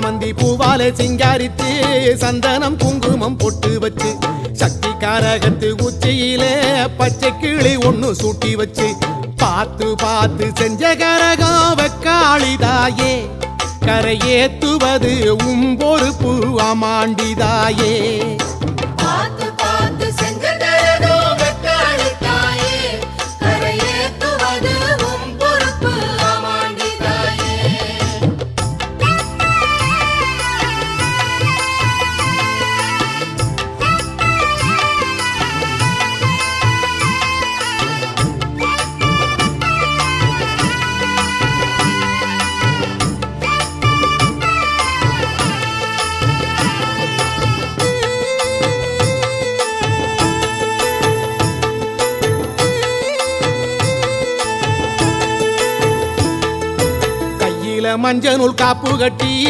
சாமந்தி பூவாலே சிங்காரித்து சந்தனம் குங்குமம் பொட்டு வச்சு சக்தி காரகத்து உச்சியிலே பச்சை கிளி ஒண்ணு சூட்டி வச்சு பார்த்து பார்த்து செஞ்ச கரகம் வெக்காளிதாயே கரையேத்துவது பொறுப்பு ஆமாண்டிதாயே மஞ்சள் காப்பு கட்டி